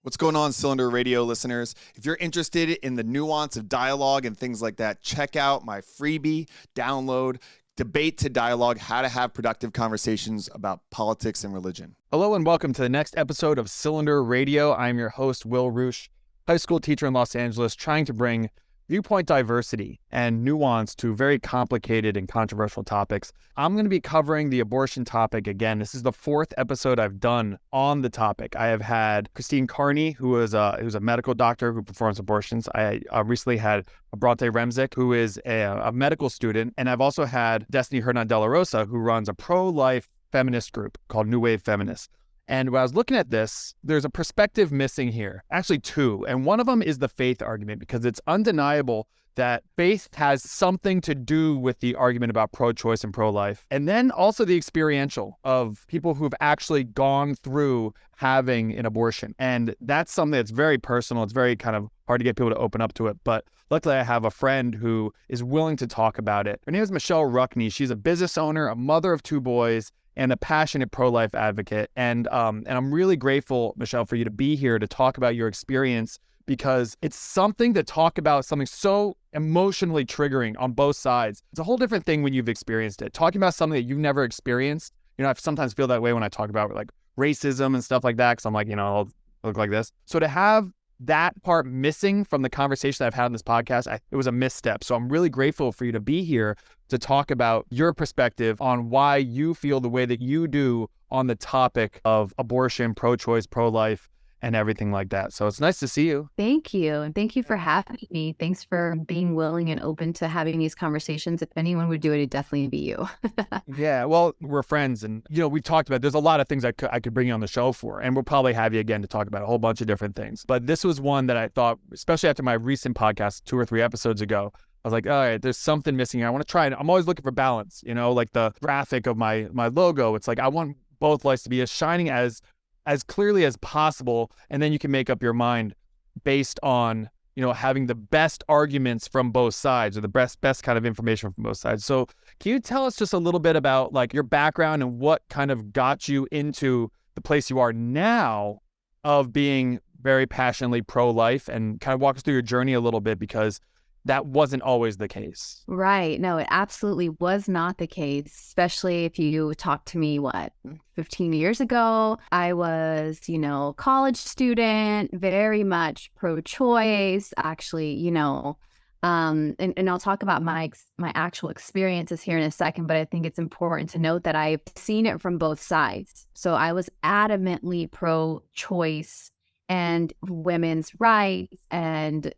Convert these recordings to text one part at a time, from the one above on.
What's going on, Cylinder Radio listeners? If you're interested in the nuance of dialogue and things like that, check out my freebie, download, Debate to Dialogue, How to Have Productive Conversations About Politics and Religion. Hello and welcome to the next episode of Cylinder Radio. I'm your host, Will Roosh, high school teacher in Los Angeles, trying to bring viewpoint diversity and nuance to very complicated and controversial topics. I'm going to be covering the abortion topic again. This is the fourth episode I've done on the topic. I have had Christine Carney, who is a medical doctor who performs abortions. I recently had Bronte Remzik, who is a medical student. And I've also had Destiny Hernan De La Rosa, who runs a pro-life feminist group called New Wave Feminists. And when I was looking at this, there's a perspective missing here, actually two. And one of them is the faith argument, because it's undeniable that faith has something to do with the argument about pro-choice and pro-life. And then also the experiential of people who've actually gone through having an abortion. And that's something that's very personal. It's very kind of hard to get people to open up to it. But luckily, I have a friend who is willing to talk about it. Her name is Michelle Rukny. She's a business owner, a mother of two boys, and a passionate pro-life advocate. And I'm really grateful, Michelle, for you to be here to talk about your experience, because it's something to talk about, something so emotionally triggering on both sides. It's a whole different thing when you've experienced it. Talking about something that you've never experienced, I sometimes feel that way when I talk about like racism and stuff like that, because I'm like, I'll look like this. So to have that part missing from the conversation that I've had on this podcast, it was a misstep. So I'm really grateful for you to be here to talk about your perspective on why you feel the way that you do on the topic of abortion, pro-choice, pro-life, and everything like that. So it's nice to see you. Thank you. And thank you for having me. Thanks for being willing and open to having these conversations. If anyone would do it, it'd definitely be you. Yeah, well, we're friends. And, we talked about, there's a lot of things I could bring you on the show for. And we'll probably have you again to talk about a whole bunch of different things. But this was one that I thought, especially after my recent podcast 2 or 3 episodes ago, I was like, all right, there's something missing here. I want to try it. I'm always looking for balance, like the graphic of my logo. It's like, I want both lights to be as shining as clearly as possible. And then you can make up your mind based on, having the best arguments from both sides, or the best kind of information from both sides. So can you tell us just a little bit about like your background and what kind of got you into the place you are now of being very passionately pro-life, and kind of walk us through your journey a little bit, because that wasn't always the case. Right. No, it absolutely was not the case, especially if you talked to me, 15 years ago. I was, college student, very much pro-choice, actually, and I'll talk about my actual experiences here in a second, but I think it's important to note that I've seen it from both sides. So I was adamantly pro-choice and women's rights, and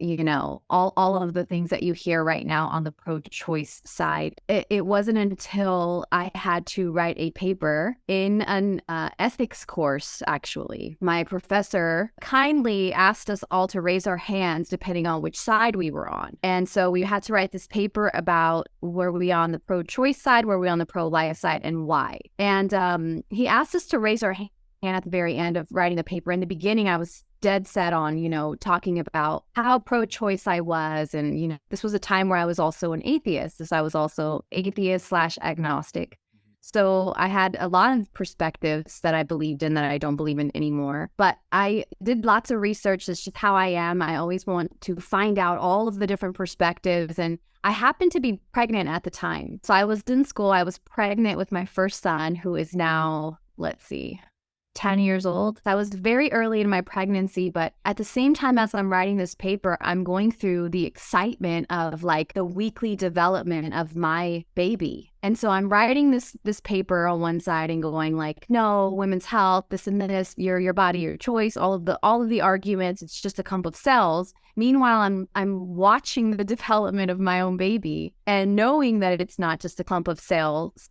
all of the things that you hear right now on the pro-choice side. It wasn't until I had to write a paper in an ethics course. Actually, my professor kindly asked us all to raise our hands depending on which side we were on, and so we had to write this paper about, were we on the pro-choice side, were we on the pro-life side, and why. And he asked us to raise our hands at the very end of writing the paper. In the beginning, I was dead set on, talking about how pro-choice I was. And, this was a time where I was also an atheist. I was also atheist/agnostic. So I had a lot of perspectives that I believed in that I don't believe in anymore. But I did lots of research. That's just how I am. I always want to find out all of the different perspectives. And I happened to be pregnant at the time. So I was in school. I was pregnant with my first son, who is now, 10 years old. I was very early in my pregnancy, but at the same time as I'm writing this paper, I'm going through the excitement of the weekly development of my baby. And so I'm writing this paper on one side and going no, women's health, this and this, your body, your choice, all of the arguments, it's just a clump of cells. Meanwhile, I'm watching the development of my own baby and knowing that it's not just a clump of cells,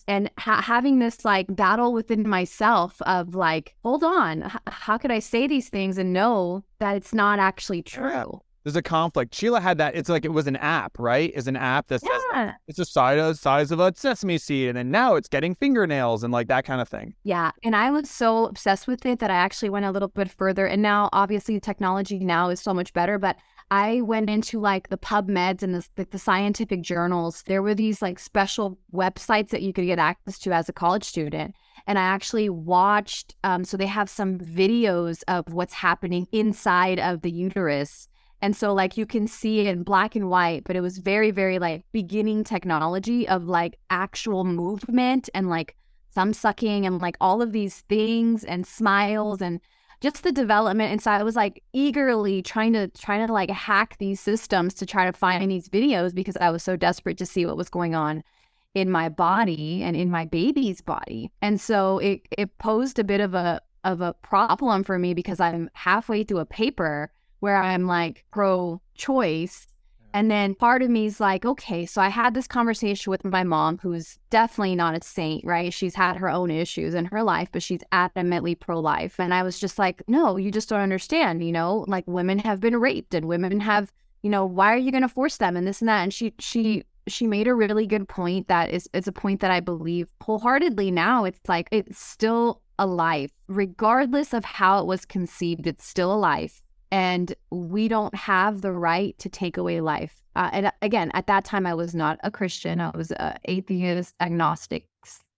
and having this battle within myself of hold on, how could I say these things and know that it's not actually true? There's a conflict. Sheila had that. It's like it was an app, right? It's an app that says it's the size of a sesame seed, and then now it's getting fingernails and that kind of thing. Yeah, and I was so obsessed with it that I actually went a little bit further. And now, obviously, technology now is so much better, but I went into the PubMeds and the scientific journals. There were these special websites that you could get access to as a college student. And I actually watched, so they have some videos of what's happening inside of the uterus. And so like you can see it in black and white, but it was very, very like beginning technology of like actual movement and like thumb sucking and like all of these things and smiles and just the development. And so I was like eagerly trying to like hack these systems to try to find these videos because I was so desperate to see what was going on in my body and in my baby's body. And so it posed a bit of a problem for me because I'm halfway through a paper where I'm like pro-choice. And then part of me is like, okay, so I had this conversation with my mom, who's definitely not a saint, right? She's had her own issues in her life, but she's adamantly pro-life. And I was just like, no, you just don't understand, like women have been raped and women have, why are you going to force them and this and that? And she made a really good point that is a point that I believe wholeheartedly now. It's like, it's still a life, regardless of how it was conceived, it's still a life. And we don't have the right to take away life. And again, at that time, I was not a Christian. I was atheist, agnostic.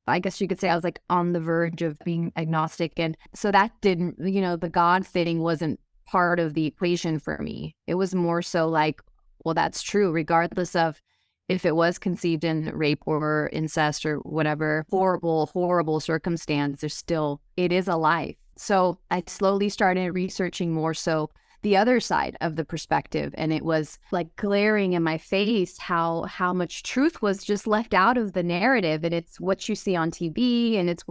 I guess you could say I was like on the verge of being agnostic. And so that didn't, the God thing wasn't part of the equation for me. It was more so like, well, that's true, regardless of if it was conceived in rape or incest or whatever horrible, horrible circumstance, it is a life. So I slowly started researching more so the other side of the perspective. And it was like glaring in my face how much truth was just left out of the narrative. And it's what you see on TV and it's,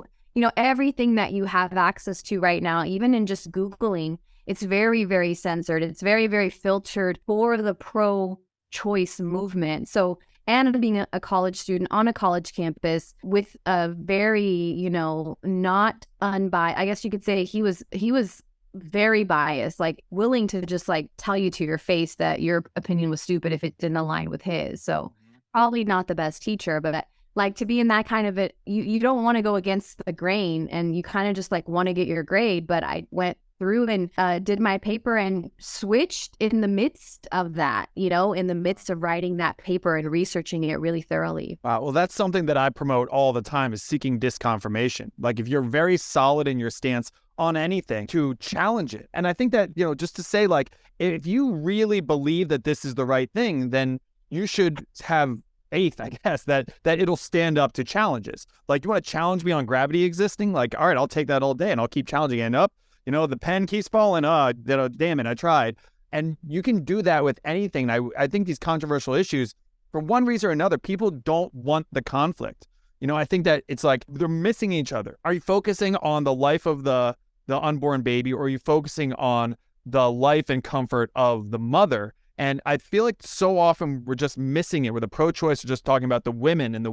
everything that you have access to right now, even in just Googling, it's very, very censored. It's very, very filtered for the pro-choice movement. So, and being a college student on a college campus with a very, not unbiased, I guess you could say he was very biased, like willing to just like tell you to your face that your opinion was stupid if it didn't align with his. So probably not the best teacher, but like to be in that kind of it, you don't want to go against the grain and you kind of just like want to get your grade. But I went through and did my paper and switched in the midst of that, in the midst of writing that paper and researching it really thoroughly. Wow. Well, that's something that I promote all the time is seeking disconfirmation. Like if you're very solid in your stance on anything, to challenge it. And I think that, just to say like, if you really believe that this is the right thing, then you should have faith, I guess, that it'll stand up to challenges. Like you want to challenge me on gravity existing? Like, all right, I'll take that all day and I'll keep challenging it up. The pen keeps falling. Damn it, I tried. And you can do that with anything. I think these controversial issues, for one reason or another, people don't want the conflict. I think that it's like they're missing each other. Are you focusing on the life of the unborn baby, or are you focusing on the life and comfort of the mother? And I feel like so often we're just missing it, where the pro-choice are just talking about the women and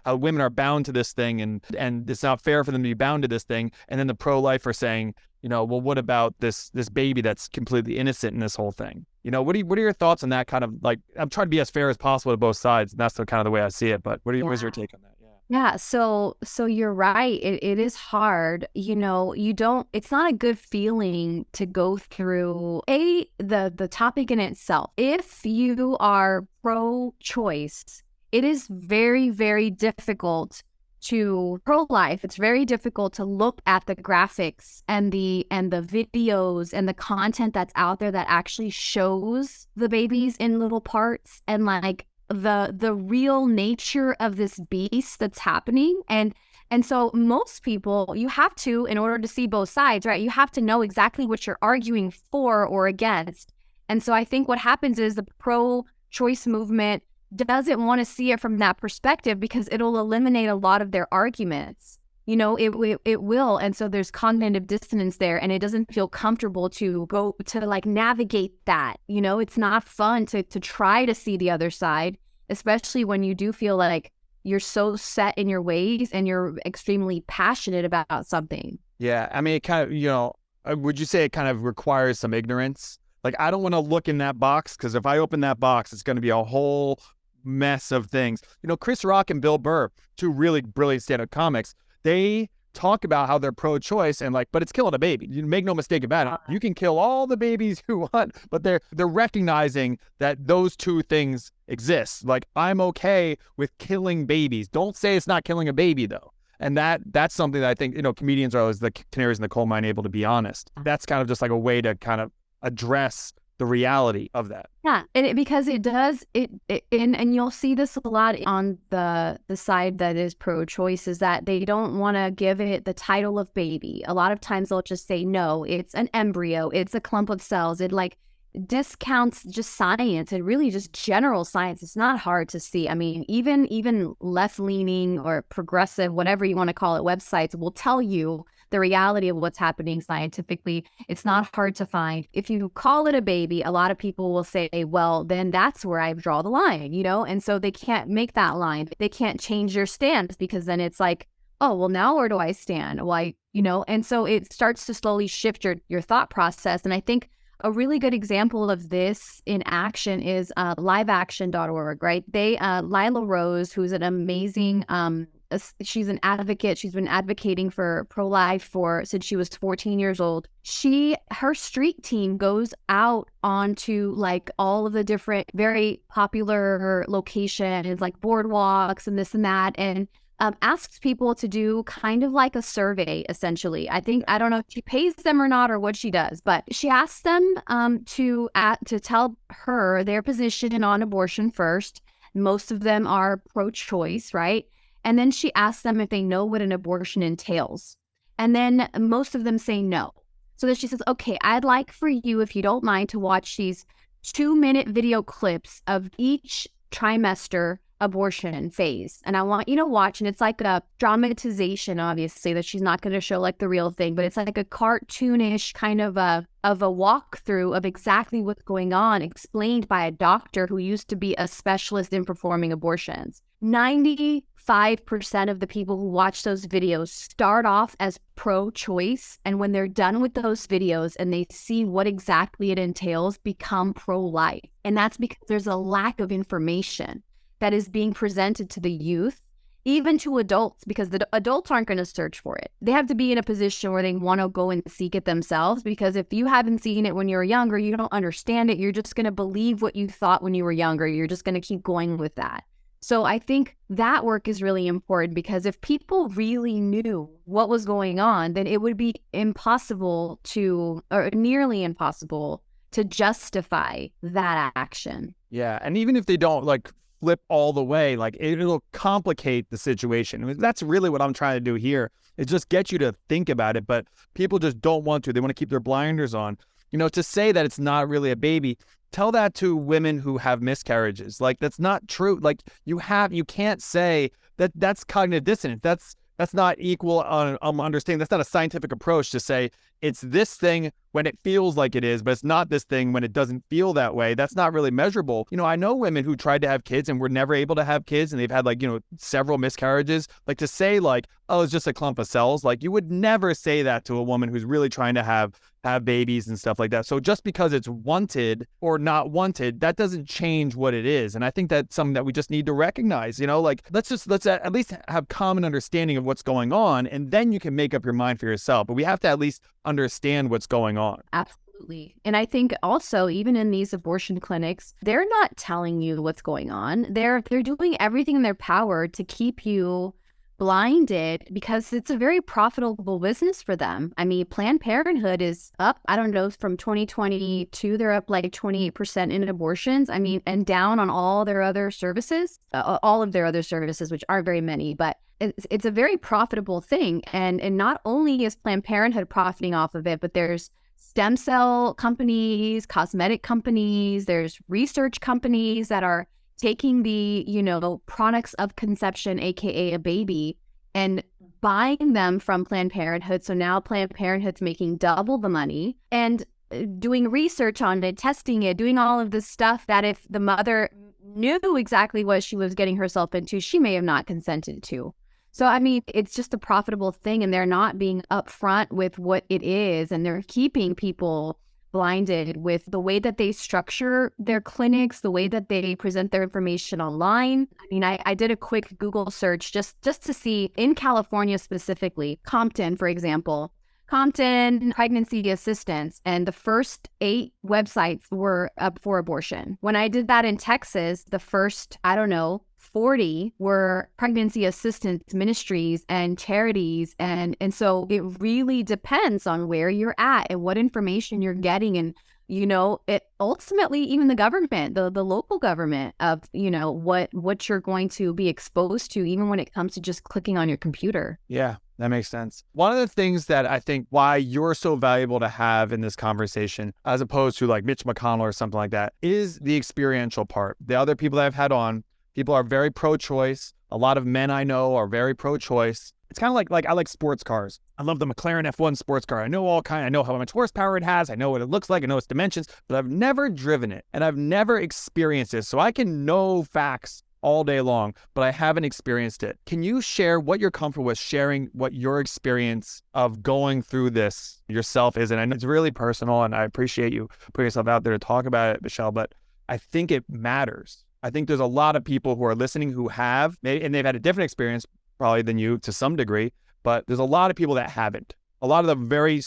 how women are bound to this thing and it's not fair for them to be bound to this thing. And then the pro-life are saying, well, what about this baby that's completely innocent in this whole thing? What are your thoughts on that kind of like, I'm trying to be as fair as possible to both sides. And that's the kind of the way I see it. But what is your take on that? Yeah, so you're right. It is hard. It's not a good feeling to go through the topic in itself. If you are pro-choice, it is very, very difficult to pro-life. It's very difficult to look at the graphics and the videos and the content that's out there that actually shows the babies in little parts and like the real nature of this beast that's happening. And so most people, you have to, in order to see both sides, right, you have to know exactly what you're arguing for or against. And so I think what happens is the pro-choice movement doesn't want to see it from that perspective because it'll eliminate a lot of their arguments. It will. And so there's cognitive dissonance there, and it doesn't feel comfortable to go to like navigate that. It's not fun to try to see the other side, especially when you do feel like you're so set in your ways and you're extremely passionate about something. Yeah. I mean, it kind of, would you say it kind of requires some ignorance? Like, I don't want to look in that box because if I open that box, it's going to be a whole mess of things. Chris Rock and Bill Burr, two really brilliant stand-up comics, they talk about how they're pro-choice and like, but it's killing a baby. You make no mistake about it. You can kill all the babies you want, but they're recognizing that those two things exist. Like, I'm okay with killing babies. Don't say it's not killing a baby though. And that's something that I think, comedians are always the canaries in the coal mine, able to be honest. That's kind of just like a way to kind of address the reality of that. Yeah, and because it does and you'll see this a lot on the side that is pro-choice, is that they don't want to give it the title of baby. A lot of times they'll just say, no, it's an embryo, it's a clump of cells. It like discounts just science and really just general science. It's not hard to see. I mean, even left leaning or progressive, whatever you want to call it, websites will tell you the reality of what's happening scientifically. It's not hard to find. If you call it a baby, a lot of people will say, well, then that's where I draw the line, and so they can't make that line. They can't change your stance, because then it's like, oh, well, now where do I stand? Why, and so it starts to slowly shift your thought process. And I think a really good example of this in action is liveaction.org, right? Lila Rose, who's an amazing she's an advocate. She's been advocating for pro-life since she was 14 years old. Her street team goes out onto like all of the different very popular locations, like boardwalks and this and that, and asks people to do kind of like a survey, essentially. I don't know if she pays them or not or what she does, but she asks them to tell her their position on abortion first. Most of them are pro-choice, right? And then she asks them if they know what an abortion entails. And then most of them say no. So then she says, okay, I'd like for you, if you don't mind, to watch these 2-minute video clips of each trimester abortion phase. And I want you to watch, and it's like a dramatization, obviously, that she's not going to show like the real thing, but it's like a cartoonish kind of a walkthrough of exactly what's going on, explained by a doctor who used to be a specialist in performing abortions. 95% of the people who watch those videos start off as pro-choice, and when they're done with those videos and they see what exactly it entails, become pro-life. And that's because there's a lack of information that is being presented to the youth, even to adults, because the adults aren't going to search for it. They have to be in a position where they want to go and seek it themselves, because if you haven't seen it when you were younger, you don't understand it. You're just going to believe what you thought when you were younger. You're just going to keep going with that. So I think that work is really important, because if people really knew what was going on, then it would be impossible or nearly impossible to justify that action. Yeah. And even if they don't like flip all the way, like it'll complicate the situation. I mean, that's really what I'm trying to do here, is just get you to think about it. But people just don't want to. They want to keep their blinders on. To say that it's not really a baby, tell that to women who have miscarriages. Like, that's not true. Like, you can't say that that's cognitive dissonance. That's not equal understanding. That's not a scientific approach to say it's this thing when it feels like it is, but it's not this thing when it doesn't feel that way. That's not really measurable. I know women who tried to have kids and were never able to have kids, and they've had several miscarriages. Like, to say like, oh, it's just a clump of cells. Like, you would never say that to a woman who's really trying to have babies and stuff like that. So just because it's wanted or not wanted, that doesn't change what it is. And I think that's something that we just need to recognize, let's at least have common understanding of what's going on, and then you can make up your mind for yourself. But we have to at least understand what's going on. Absolutely. And I think also, even in these abortion clinics, they're not telling you what's going on. They're doing everything in their power to keep you blinded, because it's a very profitable business for them. I mean, Planned Parenthood is up, I don't know, from 2022, they're up like 28% in abortions. I mean, and down on all their other services, which aren't very many, but it's a very profitable thing. And not only is Planned Parenthood profiting off of it, but there's stem cell companies, cosmetic companies, there's research companies that are taking the, products of conception, aka a baby, and buying them from Planned Parenthood. So now Planned Parenthood's making double the money and doing research on it, testing it, doing all of this stuff that if the mother knew exactly what she was getting herself into, she may have not consented to. So, I mean, it's just a profitable thing, and they're not being upfront with what it is, and they're keeping people blinded with the way that they structure their clinics, the way that they present their information online. I mean, I did a quick Google search just to see, in California specifically, Compton, for example, Compton pregnancy assistance, and the first 8 websites were up for abortion. When I did that in Texas, the first, 40 were pregnancy assistance ministries and charities. And so it really depends on where you're at and what information you're getting. And, it ultimately, even the government, the local government of, what you're going to be exposed to, even when it comes to just clicking on your computer. Yeah, that makes sense. One of the things that I think why you're so valuable to have in this conversation, as opposed to like Mitch McConnell or something like that, is the experiential part. The other people that I've had on, people are very pro-choice. A lot of men I know are very pro-choice. It's kind of like I like sports cars. I love the McLaren F1 sports car. I know how much horsepower it has. I know what it looks like. I know its dimensions, but I've never driven it and I've never experienced it. So I can know facts all day long, but I haven't experienced it. Can you share what you're comfortable with sharing, what your experience of going through this yourself is? And I know it's really personal and I appreciate you putting yourself out there to talk about it, Michelle, but I think it matters. I think there's a lot of people who are listening who have, and they've had a different experience probably than you to some degree, but there's a lot of people that haven't. A lot of the very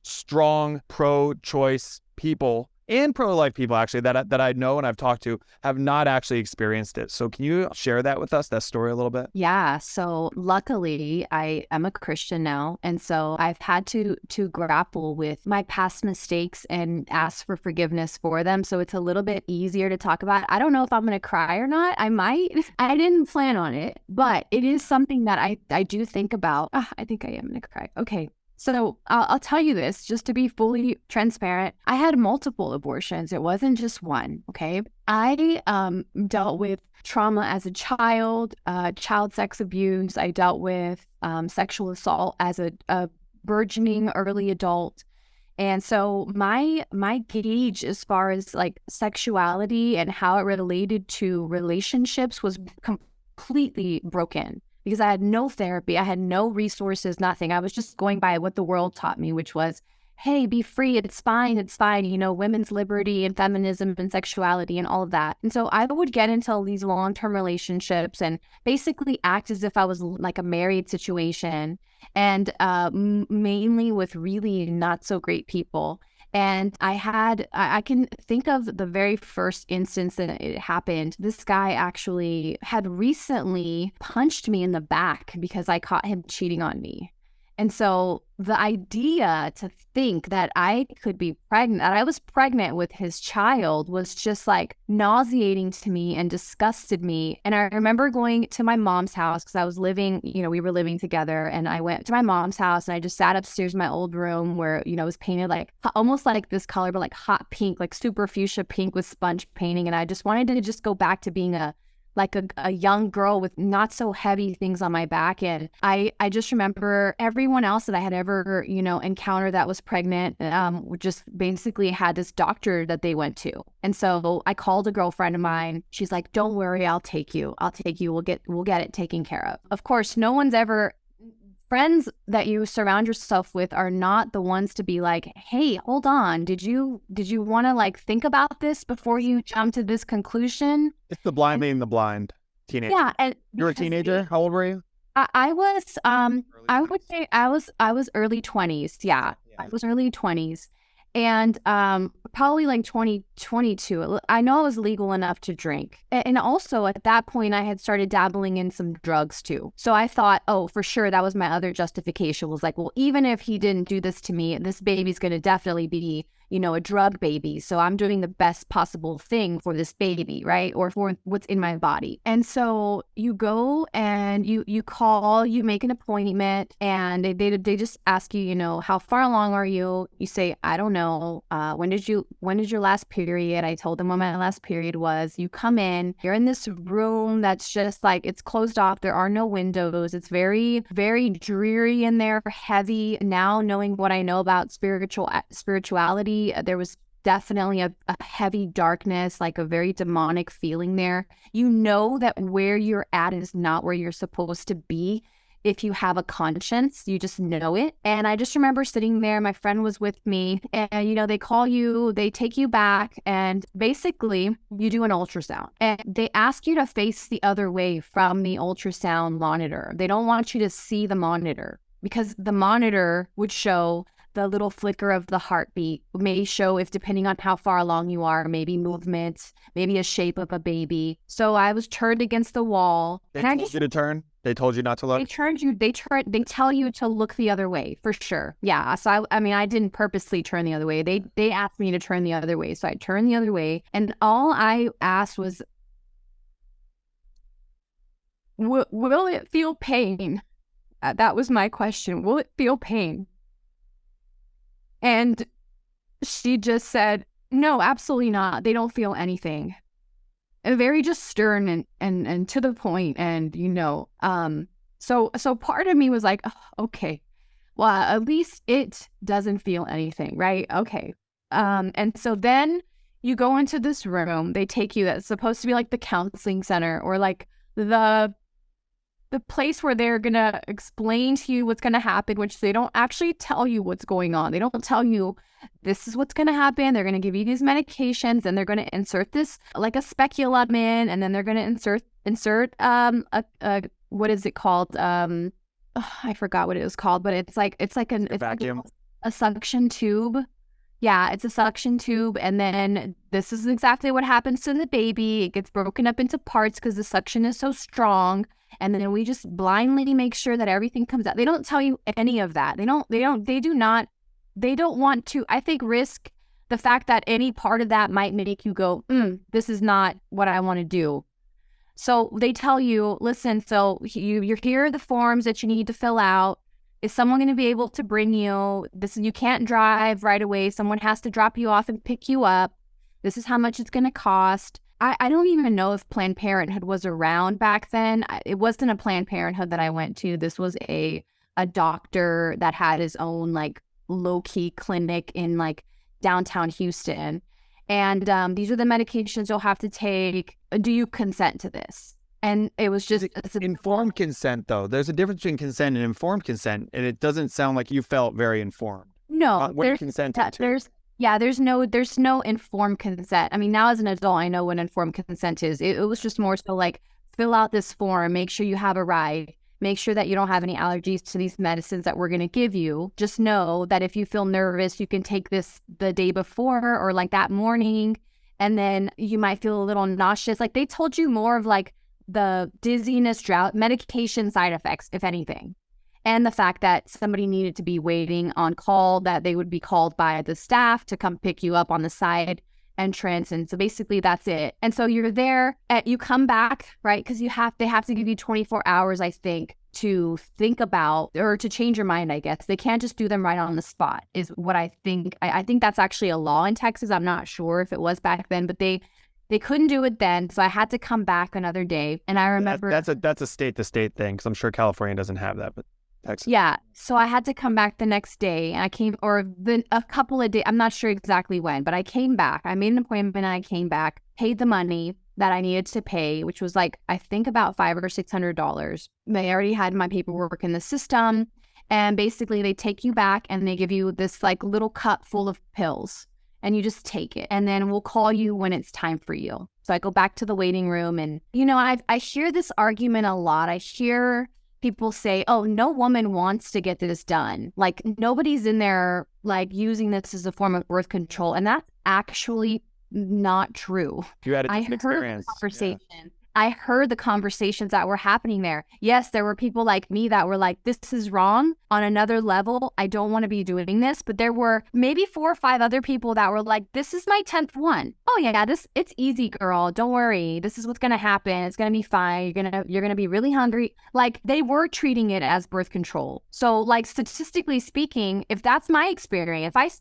strong pro-choice people and pro-life people actually that I know and I've talked to have not actually experienced it. So can you share that with us, that story a little bit? Yeah. So luckily I am a Christian now. And so I've had to grapple with my past mistakes and ask for forgiveness for them. So it's a little bit easier to talk about. I don't know if I'm going to cry or not. I might. I didn't plan on it, but it is something that I do think about. I think I am going to cry. Okay. So I'll tell you this, just to be fully transparent. I had multiple abortions. It wasn't just one, okay? I dealt with trauma as a child sex abuse. I dealt with sexual assault as a burgeoning early adult. And so my gauge as far as like sexuality and how it related to relationships was completely broken. Because I had no therapy, I had no resources, nothing. I was just going by what the world taught me, which was, hey, be free, it's fine, women's liberty and feminism and sexuality and all of that. And so I would get into these long-term relationships and basically act as if I was like a married situation, and mainly with really not so great people. And I can think of the very first instance that it happened. This guy actually had recently punched me in the back because I caught him cheating on me. And so the idea to think that I could be pregnant, that I was pregnant with his child, was just like nauseating to me and disgusted me. And I remember going to my mom's house because I was living, we were living together. And I went to my mom's house and I just sat upstairs in my old room where, it was painted like almost like this color, but like hot pink, like super fuchsia pink with sponge painting. And I just wanted to just go back to being a young girl with not so heavy things on my back. And I just remember everyone else that I had ever, encountered that was pregnant, just basically had this doctor that they went to. And so I called a girlfriend of mine. She's like, don't worry, I'll take you. We'll get it taken care of. Of course, friends that you surround yourself with are not the ones to be like, hey, hold on. Did you want to like think about this before you jump to this conclusion? It's the blind leading the blind. Teenager. Yeah. And you're a teenager? How old were you? I was, I would say I was early 20s. Yeah. I was early 20s. And probably like 2022. I know I was legal enough to drink. And also at that point, I had started dabbling in some drugs too. So I thought, oh, for sure, that was my other justification, was like, well, even if he didn't do this to me, this baby's going to definitely be, a drug baby. So I'm doing the best possible thing for this baby, right? Or for what's in my body. And so you go and you call, you make an appointment, and they just ask you, how far along are you? You say, I don't know. When did your last period? I told them when my last period was. You come in, you're in this room that's just like, it's closed off. There are no windows. It's very, very dreary in there, heavy. Now knowing what I know about spirituality, there was definitely a heavy darkness, like a very demonic feeling there. You know that where you're at is not where you're supposed to be. If you have a conscience, you just know it. And I just remember sitting there, my friend was with me, and they call you, they take you back, and basically you do an ultrasound. And they ask you to face the other way from the ultrasound monitor. They don't want you to see the monitor, because the monitor would show the little flicker of the heartbeat may show if depending on how far along you are, maybe movement, maybe a shape of a baby. So I was turned against the wall. They told you to turn? They told you not to look? They tell you to look the other way, for sure. Yeah. So I mean, I didn't purposely turn the other way. They asked me to turn the other way. So I turned the other way. And all I asked was, will it feel pain? That was my question. Will it feel pain? And she just said, no, absolutely not. They don't feel anything. And very just stern and to the point. And, so part of me was like, oh, okay, well, at least it doesn't feel anything, right? Okay. And so then you go into this room, they take you, that's supposed to be like the counseling center or like the place where they're going to explain to you what's going to happen, which they don't actually tell you what's going on. They don't tell you this is what's going to happen. They're going to give you these medications and they're going to insert this like a speculum in, and then they're going to insert what is it called? I forgot what it was called, but it's like vacuum. A suction tube. Yeah, it's a suction tube. And then this is exactly what happens to the baby. It gets broken up into parts because the suction is so strong. And then we just blindly make sure that everything comes out. They don't tell you any of that. They don't want to, I think, risk the fact that any part of that might make you go, this is not what I want to do. So they tell you, listen, so you're here are the forms that you need to fill out. Is someone going to be able to bring you this? You can't drive right away. Someone has to drop you off and pick you up. This is how much it's going to cost. I don't even know if Planned Parenthood was around back then. It wasn't a Planned Parenthood that I went to. This was a doctor that had his own like low-key clinic in like downtown Houston. And these are the medications you'll have to take. Do you consent to this? And it was just informed consent, though. There's a difference between consent and informed consent, and it doesn't sound like you felt very informed. No, what you consented to. There's no informed consent. I mean, now as an adult, I know what informed consent is. It was just more so like, fill out this form, make sure you have a ride, make sure that you don't have any allergies to these medicines that we're going to give you. Just know that if you feel nervous, you can take this the day before or like that morning, and then you might feel a little nauseous. Like they told you more of like the dizziness, drought, medication side effects, if anything. And the fact that somebody needed to be waiting on call, that they would be called by the staff to come pick you up on the side entrance. And so basically that's it. And so you're there, you come back, right? Because they have to give you 24 hours, I think, to think about or to change your mind, I guess. They can't just do them right on the spot, is what I think. I think that's actually a law in Texas. I'm not sure if it was back then, but they couldn't do it then. So I had to come back another day. And I remember that's a state to state thing, because I'm sure California doesn't have that, but Texas. Yeah. So I had to come back the next day, and I came, or then a couple of days, I'm not sure exactly when, but I came back. I made an appointment and I came back, paid the money that I needed to pay, which was like, I think about $500 or $600. They already had my paperwork in the system. And basically they take you back and they give you this like little cup full of pills, and you just take it. And then we'll call you when it's time for you. So I go back to the waiting room, and, I hear this argument a lot. I hear people say, oh, no woman wants to get this done. Like nobody's in there like using this as a form of birth control. And that's actually not true. You had a different experience. Conversation. Yeah. I heard the conversations that were happening there. Yes, there were people like me that were like, this is wrong on another level. I don't want to be doing this. But there were maybe 4 or 5 other people that were like, this is my 10th one. Oh yeah, it's easy, girl. Don't worry. This is what's going to happen. It's going to be fine. You're going to be really hungry. Like they were treating it as birth control. So like statistically speaking, if that's my experience, if I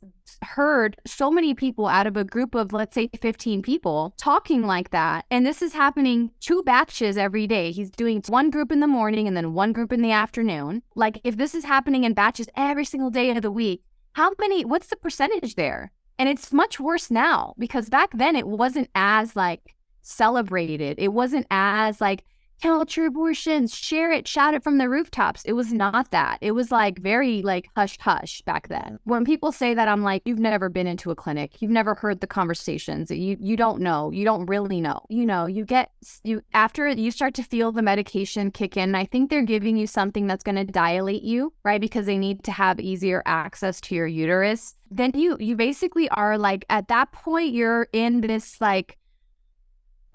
heard so many people out of a group of, let's say 15 people talking like that, and this is happening 2 batches every day. He's doing one group in the morning and then one group in the afternoon. Like if this is happening in batches every single day of the week, what's the percentage there? And it's much worse now, because back then it wasn't as like celebrated. It wasn't as like count your abortions, share it, shout it from the rooftops. It was not that. It was like very like hush hush back then. When people say that, I'm like, you've never been into a clinic. You've never heard the conversations. You don't know. You don't really know. You after you start to feel the medication kick in, I think they're giving you something that's going to dilate you, right? Because they need to have easier access to your uterus. Then you basically are like, at that point, you're in this like,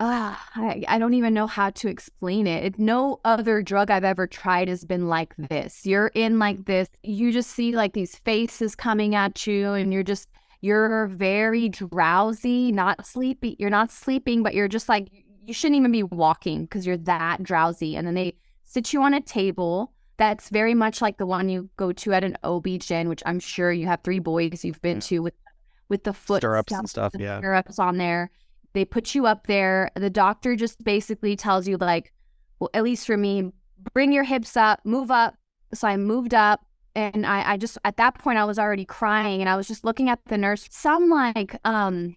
I don't even know how to explain it. No other drug I've ever tried has been like this. You're in like this, you just see like these faces coming at you, and you're very drowsy, not sleepy. You're not sleeping, but you're just like, you shouldn't even be walking because you're that drowsy. And then they sit you on a table that's very much like the one you go to at an OB-GYN, which I'm sure you have 3 boys you've been to with the foot Stirrups and stuff, the yeah. stirrups on there. They put you up there. The doctor just basically tells you like, well, at least for me, bring your hips up, move up. So I moved up, and I just, at that point, I was already crying, and I was just looking at the nurse. Some like, I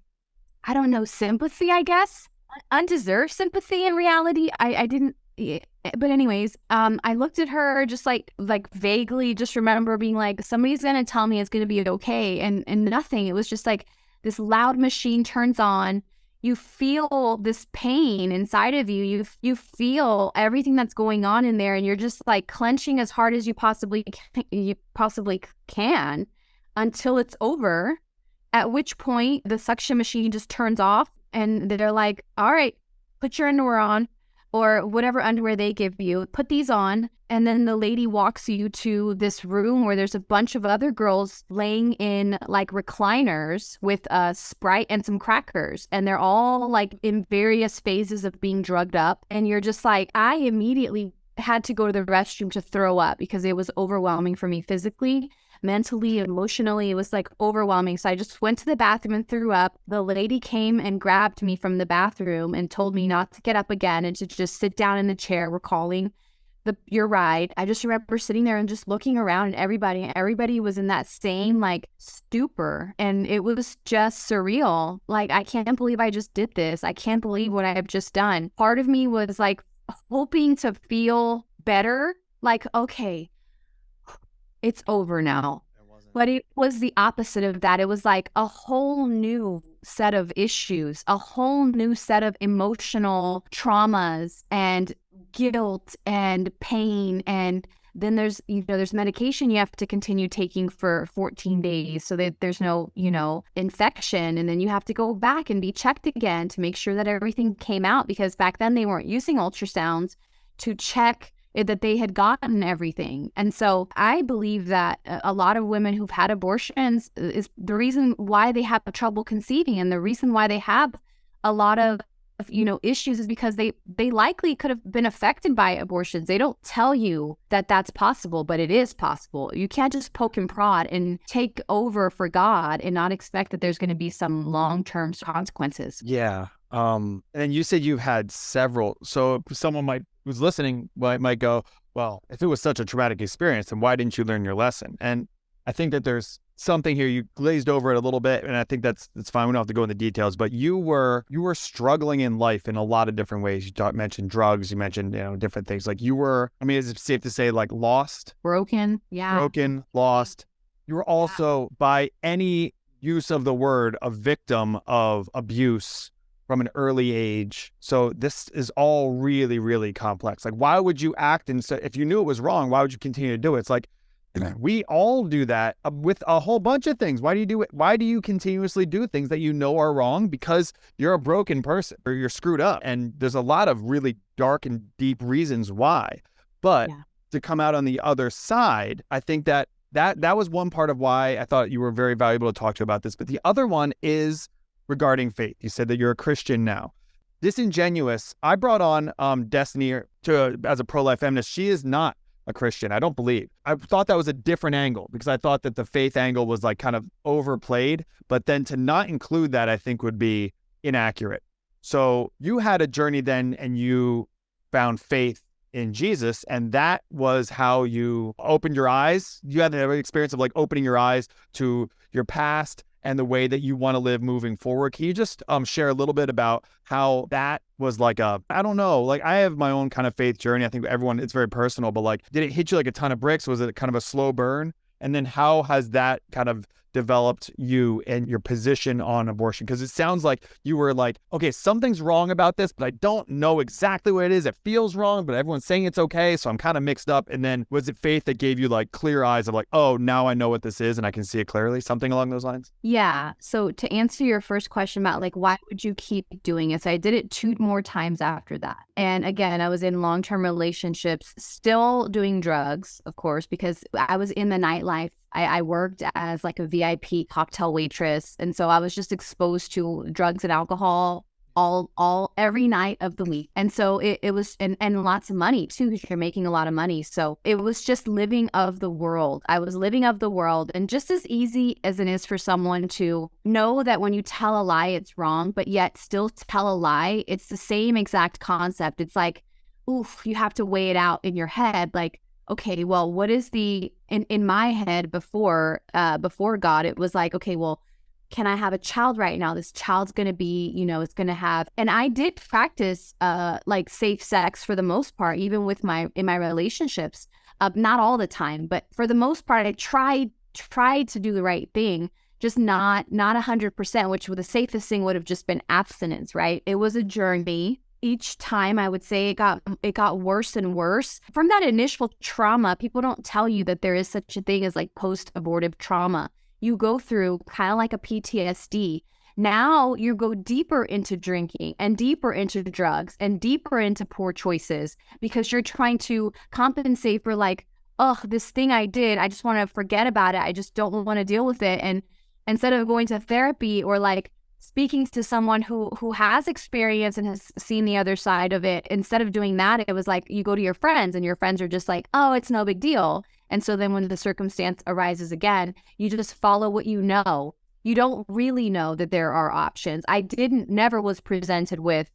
don't know, sympathy, I guess. Undeserved sympathy in reality. I didn't, but anyways, I looked at her just like vaguely, just remember being like, somebody's going to tell me it's going to be okay. And nothing. It was just like this loud machine turns on. You feel this pain inside of you. You feel everything that's going on in there, and you're just like clenching as hard as you possibly can until it's over. At which point the suction machine just turns off, and they're like, "All right, put your underwear on." Or whatever underwear they give you, put these on. And then the lady walks you to this room where there's a bunch of other girls laying in like recliners with a Sprite and some crackers. And they're all like in various phases of being drugged up. And you're just like, I immediately had to go to the restroom to throw up because it was overwhelming for me physically. Mentally, emotionally, it was like overwhelming. So I just went to the bathroom and threw up. The lady came and grabbed me from the bathroom and told me not to get up again and to just sit down in the chair, recalling your ride. I just remember sitting there and just looking around, and everybody was in that same like stupor. And it was just surreal. Like, I can't believe I just did this. I can't believe what I have just done. Part of me was like hoping to feel better. Like, okay, it's over now. But it was the opposite of that. It was like a whole new set of issues, a whole new set of emotional traumas and guilt and pain. And then there's medication you have to continue taking for 14 days so that there's no, infection. And then you have to go back and be checked again to make sure that everything came out, because back then they weren't using ultrasounds to check that they had gotten everything. And so I believe that a lot of women who've had abortions is the reason why they have trouble conceiving, and the reason why they have a lot of issues is because they likely could have been affected by abortions. They don't tell you that that's possible, but it is possible. You can't just poke and prod and take over for God and not expect that there's going to be some long-term consequences. Yeah. And then you said you've had several. So someone who's listening might go, well, if it was such a traumatic experience, then why didn't you learn your lesson? And I think that there's something here. You glazed over it a little bit, and I think that's fine. We don't have to go into details, but you were struggling in life in a lot of different ways. You mentioned drugs, you mentioned, different things. Like you were, is it safe to say, like lost? Broken, yeah. Broken, lost. You were also, by any use of the word, a victim of abuse from an early age. So this is all really, really complex. Like, why would you act if you knew it was wrong, why would you continue to do it? It's like, we all do that with a whole bunch of things. Why do you do it? Why do you continuously do things that you know are wrong? Because you're a broken person or you're screwed up. And there's a lot of really dark and deep reasons why. But to come out on the other side, I think that was one part of why I thought you were very valuable to talk to about this. But the other one is regarding faith. You said that you're a Christian now. Disingenuous. I brought on Destiny as a pro-life feminist. She is not a Christian, I don't believe. I thought that was a different angle because I thought that the faith angle was like kind of overplayed, but then to not include that, I think would be inaccurate. So you had a journey then, and you found faith in Jesus, and that was how you opened your eyes. You had an experience of like opening your eyes to your past and the way that you want to live moving forward. Can you just share a little bit about how that was like I don't know, like I have my own kind of faith journey. I think everyone, it's very personal, but like, did it hit you like a ton of bricks? Was it kind of a slow burn? And then how has that kind of developed you and your position on abortion? Because it sounds like you were like, okay, something's wrong about this, but I don't know exactly what it is. It feels wrong, but everyone's saying it's okay. So I'm kind of mixed up. And then was it faith that gave you like clear eyes of like, oh, now I know what this is and I can see it clearly? Something along those lines? Yeah. So to answer your first question about like, why would you keep doing it? So I did it 2 more times after that. And again, I was in long-term relationships, still doing drugs, of course, because I was in the nightlife. I worked as like a VIP cocktail waitress. And so I was just exposed to drugs and alcohol every night of the week. And so it was, and lots of money too, because you're making a lot of money. So it was just living of the world. I was living of the world. And just as easy as it is for someone to know that when you tell a lie, it's wrong, but yet still tell a lie, it's the same exact concept. It's like, oof, you have to weigh it out in your head. Like, okay, well, what is in my head before God, it was like, okay, well, can I have a child right now? This child's going to be, it's going to have, and I did practice like safe sex for the most part, even with in my relationships, not all the time, but for the most part, I tried to do the right thing, just not 100%, which the safest thing would have just been abstinence, right? It was a journey. Each time I would say it got worse and worse. From that initial trauma, people don't tell you that there is such a thing as like post-abortive trauma. You go through kind of like a PTSD. Now you go deeper into drinking and deeper into drugs and deeper into poor choices because you're trying to compensate for like, oh, this thing I did, I just want to forget about it. I just don't want to deal with it. And instead of going to therapy or like speaking to someone who has experience and has seen the other side of it, instead of doing that, it was like you go to your friends and your friends are just like, oh, it's no big deal. And so then when the circumstance arises again, you just follow what you know. You don't really know that there are options. I never was presented with,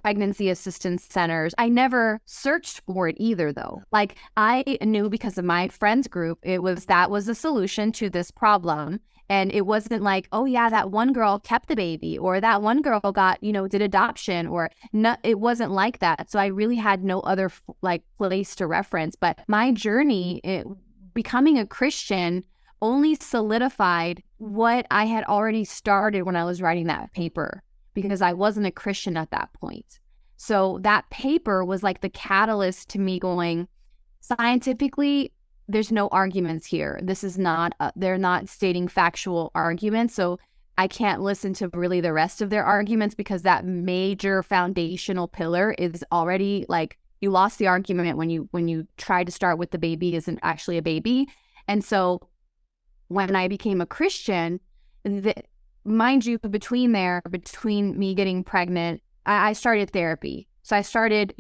pregnancy assistance centers. I never searched for it either, though. Like I knew because of my friends group, that was the solution to this problem. And it wasn't like, oh yeah, that one girl kept the baby or that one girl got, did adoption or no, it wasn't like that. So I really had no other like place to reference. But my journey, becoming a Christian only solidified what I had already started when I was writing that paper because I wasn't a Christian at that point. So that paper was like the catalyst to me going, scientifically, there's no arguments here. This is not, they're not stating factual arguments. So I can't listen to really the rest of their arguments because that major foundational pillar is already like, you lost the argument when you try to start with the baby isn't actually a baby. And so when I became a Christian, mind you, between me getting pregnant, I started therapy. So I started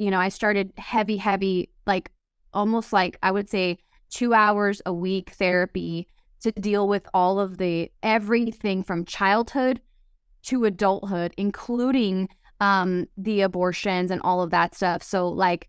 heavy, like almost like I would say 2 hours a week therapy to deal with all of everything from childhood to adulthood, including the abortions and all of that stuff. So like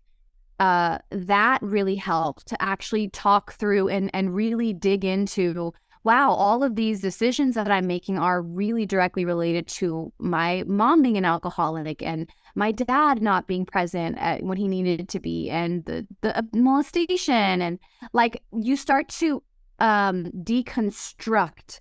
that really helped to actually talk through and really dig into, wow, all of these decisions that I'm making are really directly related to my mom being an alcoholic and my dad not being present when he needed to be, and the molestation, and like you start to deconstruct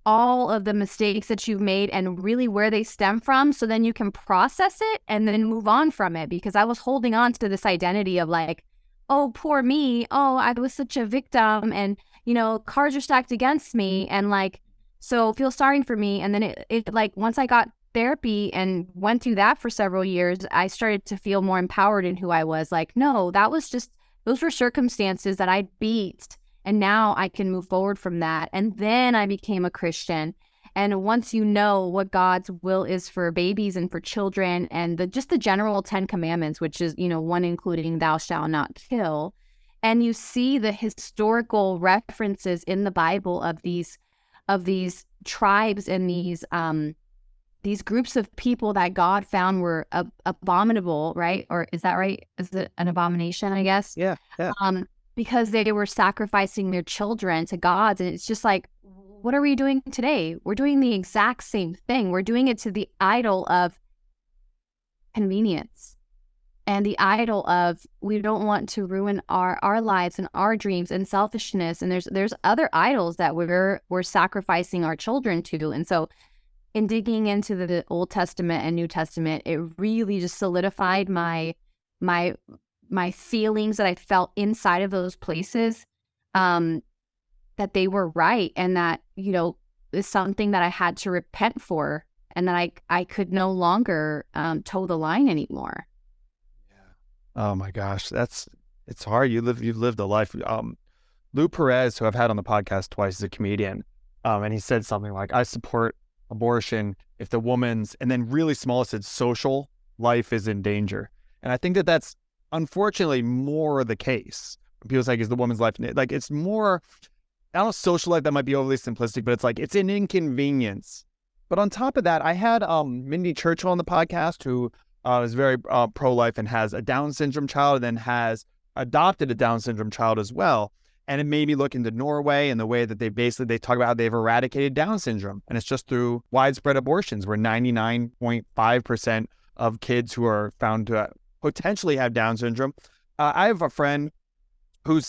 all of the mistakes that you've made and really where they stem from, so then you can process it and then move on from it. Because I was holding on to this identity of like, oh, poor me, oh, I was such a victim, and cards are stacked against me, and like, so feel sorry for me. And then it like once I got therapy and went through that for several years, I started to feel more empowered in who I was. Like, no, those were circumstances that I beat, and now I can move forward from that. And then I became a Christian. And once you know what God's will is for babies and for children, and just the general 10 commandments, which is, one including thou shalt not kill, and you see the historical references in the Bible of these tribes and these groups of people that God found were abominable, right? Or is that right? Is it an abomination, I guess? Yeah. Because they were sacrificing their children to gods. And it's just like, what are we doing today? We're doing the exact same thing. We're doing it to the idol of convenience and the idol of we don't want to ruin our lives and our dreams and selfishness. And there's other idols that we're sacrificing our children to. And so in digging into the Old Testament and New Testament, it really just solidified my feelings that I felt inside of those places, that they were right, and that, is something that I had to repent for, and that I could no longer toe the line anymore. Yeah. Oh my gosh, it's hard. You've lived a life. Lou Perez, who I've had on the podcast twice, is a comedian, and he said something like, "I support abortion if the woman's," and then really small, said, "social life is in danger." And I think that that's unfortunately more the case. People say, is the woman's life, like, it's more, I don't know, social life, that might be overly simplistic, but it's like, it's an inconvenience. But on top of that, I had Mindy Churchill on the podcast, who is very pro-life and has a Down syndrome child, and then has adopted a Down syndrome child as well. And it made me look into Norway and the way that they talk about how they've eradicated Down syndrome. And it's just through widespread abortions, where 99.5% of kids who are found to potentially have Down syndrome. I have a friend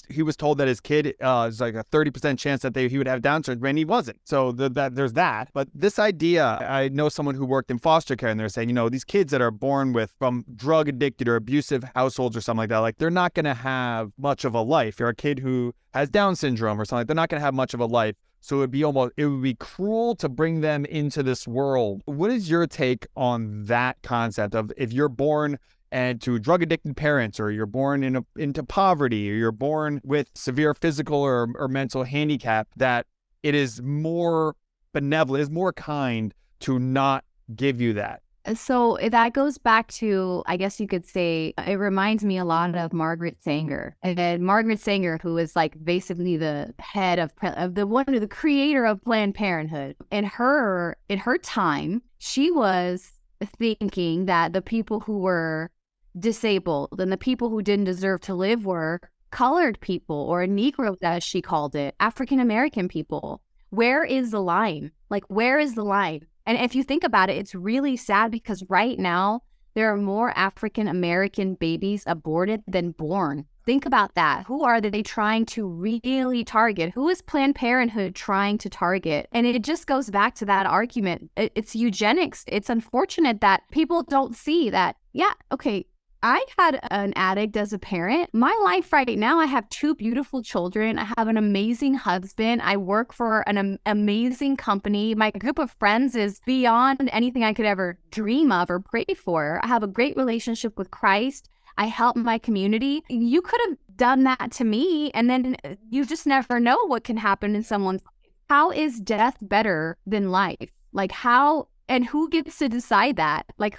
he was told that his kid is like a 30% chance that he would have Down syndrome, and he wasn't. So there's that. But this idea, I know someone who worked in foster care, and they're saying, these kids that are born from drug addicted or abusive households or something like that, like, they're not going to have much of a life. You're a kid who has Down syndrome or something, they're not going to have much of a life. So it would be cruel to bring them into this world. What is your take on that concept of, if you're born and to drug addicted parents, or you're born into poverty, or you're born with severe physical or mental handicap, that it is more benevolent, is more kind to not give you that? So that goes back to, I guess you could say, it reminds me a lot of Margaret Sanger. And Margaret Sanger, who is like basically the head of the creator of Planned Parenthood. In her time, she was thinking that the people who were disabled and the people who didn't deserve to live were colored people, or Negroes, as she called it, African American people. Where is the line? Like, where is the line? And if you think about it, it's really sad, because right now there are more African American babies aborted than born. Think about that. Who are they trying to really target? Who is Planned Parenthood trying to target? And it just goes back to that argument. It's eugenics. It's unfortunate that people don't see that, yeah, okay, I had an addict as a parent. My life right now, I have 2 beautiful children. I have an amazing husband. I work for an amazing company. My group of friends is beyond anything I could ever dream of or pray for. I have a great relationship with Christ. I help my community. You could have done that to me, and then you just never know what can happen in someone's life. How is death better than life? Like, how, and who gets to decide that? Like,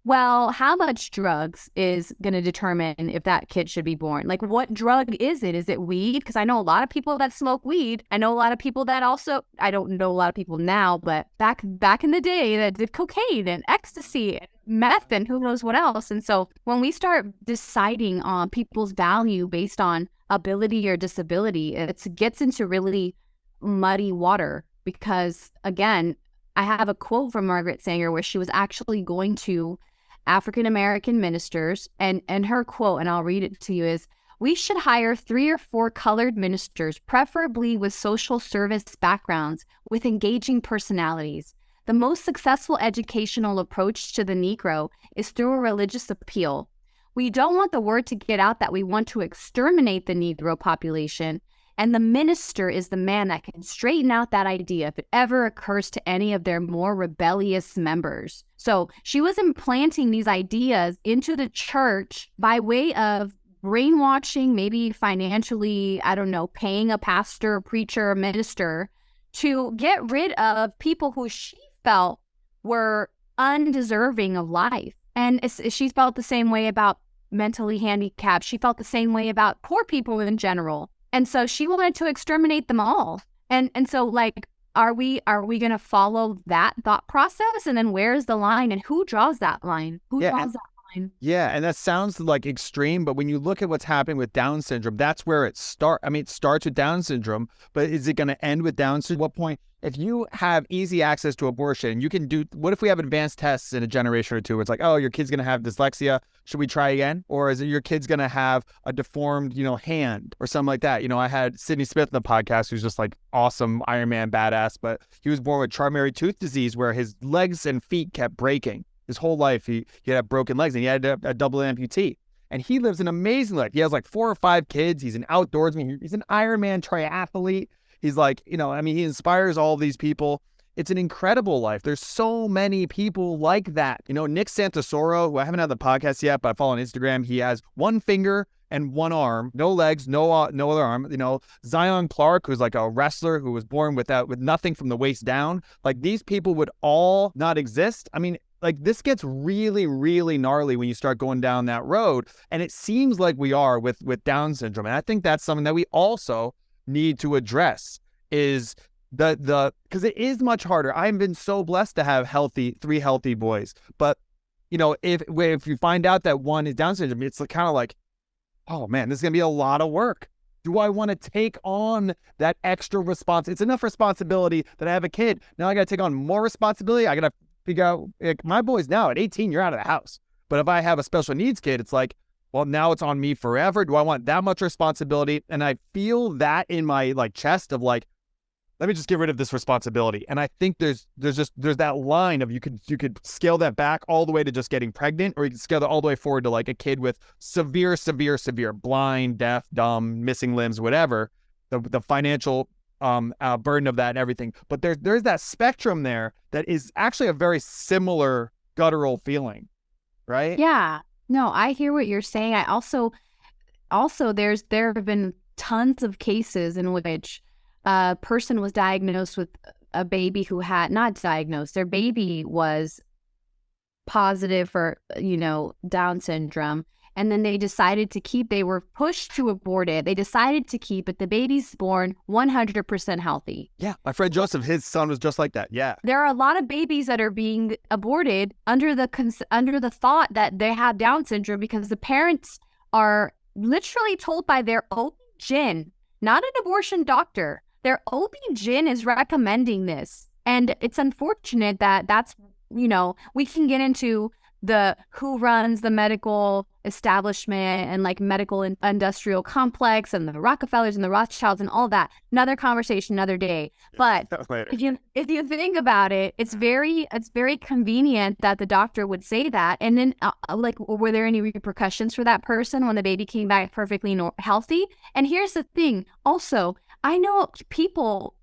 how much drugs is going to determine if that kid should be born? Like, what drug is it? Is it weed? Because I know a lot of people that smoke weed. I know a lot of people that also, I don't know a lot of people now, but back in the day that did cocaine and ecstasy and meth and who knows what else. And so when we start deciding on people's value based on ability or disability, it gets into really muddy water, because, again, I have a quote from Margaret Sanger where she was actually going to African American ministers, and her quote, and I'll read it to you, is, "We should hire 3 or 4 colored ministers, preferably with social service backgrounds, with engaging personalities. The most successful educational approach to the Negro is through a religious appeal. We don't want the word to get out that we want to exterminate the Negro population, and the minister is the man that can straighten out that idea if it ever occurs to any of their more rebellious members." So she was implanting these ideas into the church by way of brainwashing, maybe financially, I don't know, paying a pastor, preacher, minister to get rid of people who she felt were undeserving of life. And she felt the same way about mentally handicapped. She felt the same way about poor people in general. And so she wanted to exterminate them all. And so, like, are we going to follow that thought process? And then where's the line, and who draws that line? Who draws that Yeah, and that sounds like extreme, but when you look at what's happening with Down syndrome, that's where it starts. I mean, it starts with Down syndrome, but is it going to end with Down syndrome? At what point, if you have easy access to abortion, you can do, what if we have advanced tests in a generation or two? Where it's like, oh, your kid's going to have dyslexia. Should we try again? Or is it your kid's going to have a deformed, hand or something like that? I had Sydney Smith on the podcast, who's just like awesome Iron Man badass, but he was born with Charcot-Marie tooth disease where his legs and feet kept breaking. His whole life, he had broken legs and he had a double amputee. And he lives an amazing life. He has like 4 or 5 kids. He's an outdoorsman. He's an Ironman triathlete. He's like, he inspires all these people. It's an incredible life. There's so many people like that. Nick Santasoro, who I haven't had the podcast yet, but I follow on Instagram. He has 1 finger and 1 arm, no legs, no other arm. Zion Clark, who's like a wrestler who was born with nothing from the waist down. Like, these people would all not exist. Like, this gets really, really gnarly when you start going down that road. And it seems like we are with Down syndrome. And I think that's something that we also need to address is because it is much harder. I've been so blessed to have 3 healthy boys. But, if you find out that one is Down syndrome, it's kind of like, oh man, this is going to be a lot of work. Do I want to take on that extra responsibility? It's enough responsibility that I have a kid. Now I got to take on more responsibility. I got to figure out, like, my boys now at 18, you're out of the house. But if I have a special needs kid, it's like, well, now it's on me forever. Do I want that much responsibility? And I feel that in my chest of like, let me just get rid of this responsibility. And I think there's that line of you could scale that back all the way to just getting pregnant, or you can scale that all the way forward to like a kid with severe blind, deaf, dumb, missing limbs, whatever, the financial burden of that and everything. But there's that spectrum there that is actually a very similar guttural feeling, right? Yeah. No, I hear what you're saying. I also there have been tons of cases in which a person was diagnosed with a baby who had not diagnosed. Their baby was positive for, Down syndrome. And then they were pushed to abort it. They decided to keep it. The baby's born 100% healthy. Yeah. My friend Joseph, his son was just like that. Yeah. There are a lot of babies that are being aborted under the thought that they have Down syndrome because the parents are literally told by their OB-GYN, not an abortion doctor. Their OB-GYN is recommending this. And it's unfortunate that's, we can get into the who runs the medical establishment and like medical and industrial complex and the Rockefellers and the Rothschilds and all that. Another conversation, another day. But if you think about it, it's very convenient that the doctor would say that. And then were there any repercussions for that person when the baby came back perfectly healthy? And here's the thing. Also, I know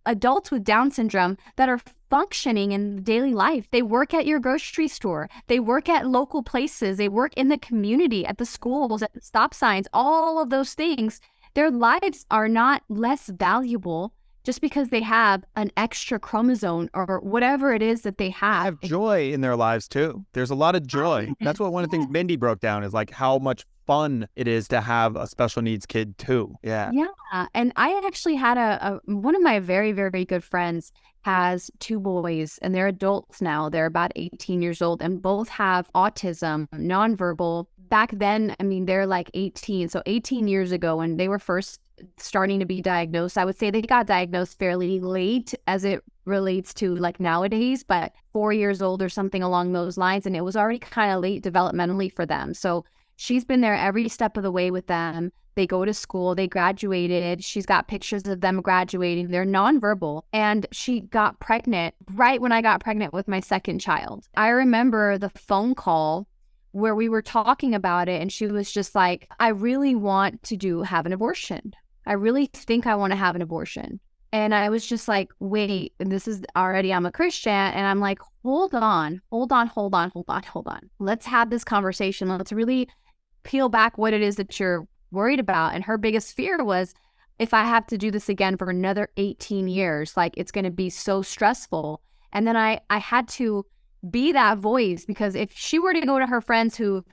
adults with Down syndrome that are functioning in daily life. They work at your grocery store. They work at local places. They work in the community, at the schools, at the stop signs, all of those things. Their lives are not less valuable just because they have an extra chromosome or whatever it is that they have. They have joy in their lives too. There's a lot of joy. That's what one of the things Mindy broke down is like how much fun it is to have a special needs kid too. Yeah. Yeah. And I actually had one of my very, very good friends has 2 boys and they're adults now. They're about 18 years old and both have autism, nonverbal. Back then, they're like 18. So 18 years ago when they were first starting to be diagnosed, I would say they got diagnosed fairly late as it relates to like nowadays, but 4 years old or something along those lines. And it was already kind of late developmentally for them. So she's been there every step of the way with them. They go to school, they graduated. She's got pictures of them graduating. They're nonverbal. And she got pregnant right when I got pregnant with my second child. I remember the phone call where we were talking about it and she was just like, I really want to have an abortion. I really think I want to have an abortion. And I was just like, wait, and this is already, I'm a Christian. And I'm like, hold on. Let's have this conversation. Let's really peel back what it is that you're worried about. And her biggest fear was, if I have to do this again for another 18 years, like it's going to be so stressful. And then I had to be that voice, because if she were to go to her friends who've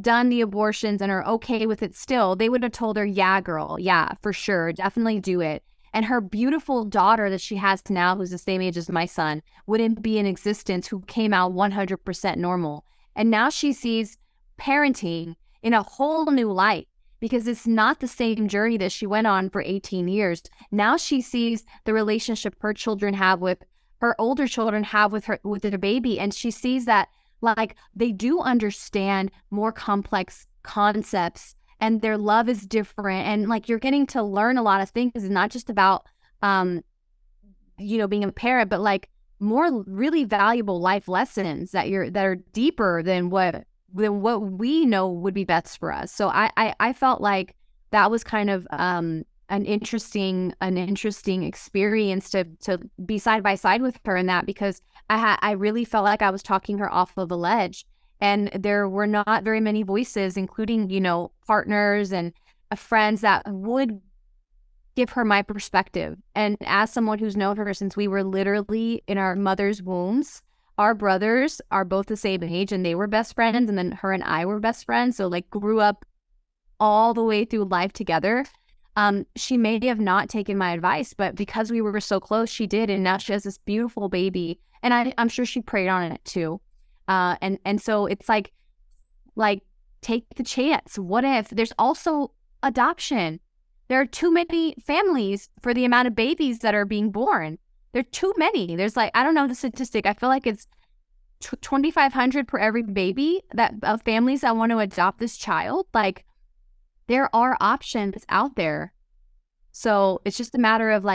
done the abortions and are okay with it still, they would have told her, yeah, girl, yeah, for sure, definitely do it. And her beautiful daughter that she has now, who's the same age as my son, wouldn't be in existence, who came out 100% normal. And now she sees parenting in a whole new light, because it's not the same journey that she went on for 18 years. Now she sees the relationship her children have with her older children have with their baby, and she sees that like they do understand more complex concepts and their love is different, and like you're getting to learn a lot of things. It's not just about being a parent, but like more really valuable life lessons that are deeper than what we know would be best for us. So I felt like that was kind of an interesting experience to be side by side with her in that, because I really felt like I was talking her off of a ledge, and there were not very many voices, including partners and friends, that would give her my perspective. And as someone who's known her since we were literally in our mother's wombs, our brothers are both the same age and they were best friends, and then her and I were best friends, so like grew up all the way through life together. She may have not taken my advice, but because we were so close, she did, and now she has this beautiful baby, and I'm sure she prayed on it too. And so it's like take the chance. What if there's also adoption? There are too many families for the amount of babies that are being born. There are too many. There's I don't know the statistic. I feel like it's 2,500 per every baby of families that want to adopt this child. Like, there are options out there. So it's just a matter of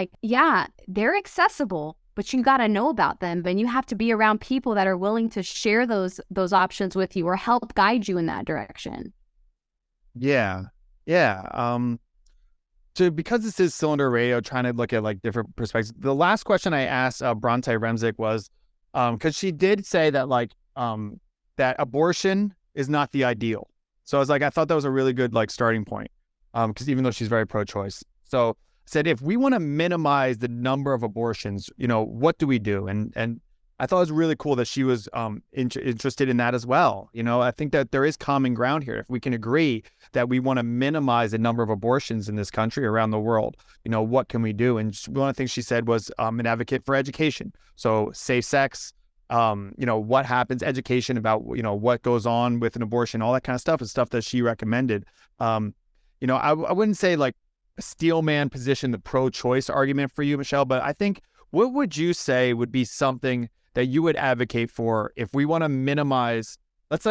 they're accessible, but you got to know about them, and you have to be around people that are willing to share those options with you or help guide you in that direction. Yeah. So because this is Cylinder Radio, trying to look at different perspectives, the last question I asked Bronte Remzik was, because she did say that that abortion is not the ideal. So I was I thought that was a really good starting point, because even though she's very pro-choice. So I said, if we want to minimize the number of abortions, what do we do? And I thought it was really cool that she was interested in that as well. I think that there is common ground here. If we can agree that we want to minimize the number of abortions in this country, around the world, what can we do? And one of the things she said was an advocate for education. So safe sex, what happens, education about, what goes on with an abortion, all that kind of stuff is stuff that she recommended. I wouldn't say a steel man position, the pro-choice argument for you, Michelle, but I think, what would you say would be something that you would advocate for if we want to minimize, let's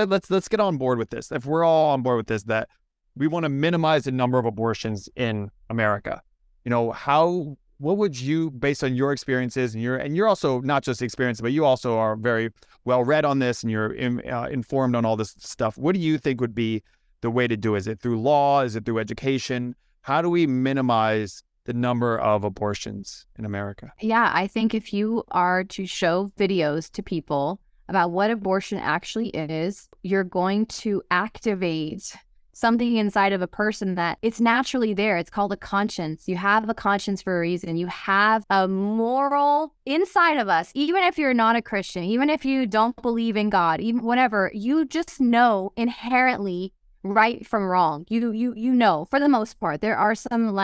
get on board with this. If we're all on board with this, that we want to minimize the number of abortions in America, what would you, based on your experiences, and you're also not just experienced, but you also are very well read on this, and you're informed on all this stuff. What do you think would be the way to do it? Is it through law? Is it through education? How do we minimize the number of abortions in America? Yeah, I think if you are to show videos to people about what abortion actually is, you're going to activate something inside of a person that it's naturally there. It's called a conscience. You have a conscience for a reason. You have a moral inside of us. Even if you're not a Christian, even if you don't believe in God, even whatever, you just know inherently right from wrong. You know, for the most part. There are some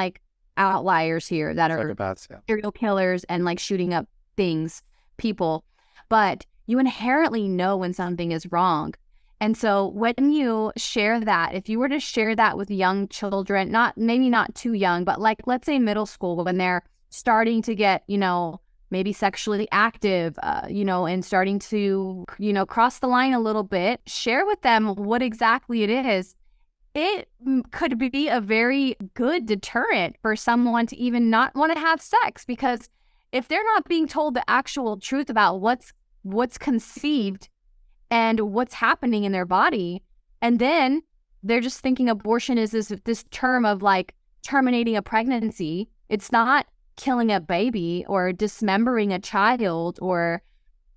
outliers here that are psychopaths, serial killers and shooting up people, but you inherently know when something is wrong. And so when you share that, if you were to share that with young children, maybe not too young, but let's say middle school, when they're starting to get, maybe sexually active, and starting to, cross the line a little bit, share with them what exactly it is. It could be a very good deterrent for someone to even not want to have sex, because if they're not being told the actual truth about what's conceived and what's happening in their body, and then they're just thinking abortion is this term of terminating a pregnancy. It's not killing a baby or dismembering a child or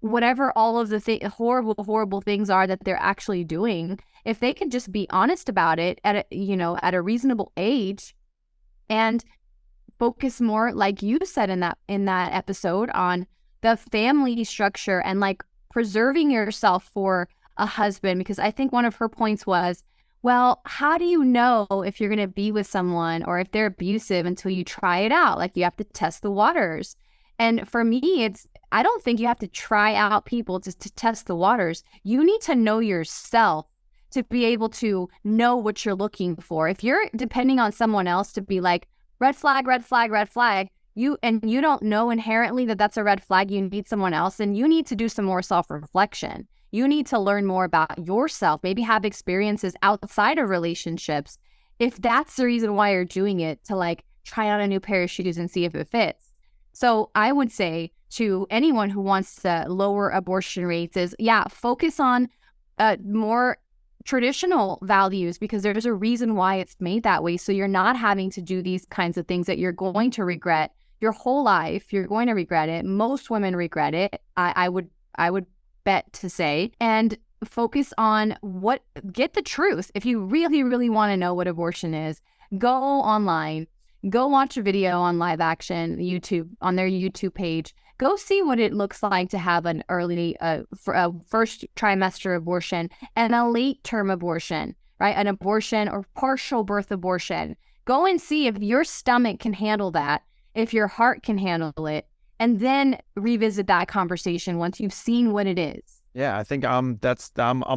whatever all of the horrible things are that they're actually doing. If they could just be honest about it at a reasonable age, and focus more, like you said in that episode, on the family structure and preserving yourself for a husband, because I think one of her points was, well, how do you know if you're going to be with someone or if they're abusive until you try it out? You have to test the waters. And for me, I don't think you have to try out people to test the waters. You need to know yourself to be able to know what you're looking for. If you're depending on someone else to be like, red flag, red flag, red flag, you don't know inherently that that's a red flag, you need someone else, and you need to do some more self-reflection. You need to learn more about yourself, maybe have experiences outside of relationships. If that's the reason why you're doing it, to like try on a new pair of shoes and see if it fits. So I would say to anyone who wants to lower abortion rates is, focus on more traditional values, because there's a reason why it's made that way. So you're not having to do these kinds of things that you're going to regret your whole life. You're going to regret it. Most women regret it. I would bet to say, and focus on get the truth. If you really, really want to know what abortion is, go online, go watch a video on Live Action YouTube, on their YouTube page. Go see what it looks like to have an early first trimester abortion and a late term abortion, right? An abortion or partial birth abortion. Go and see if your stomach can handle that, if your heart can handle it, and then revisit that conversation once you've seen what it is. Yeah, I think I'm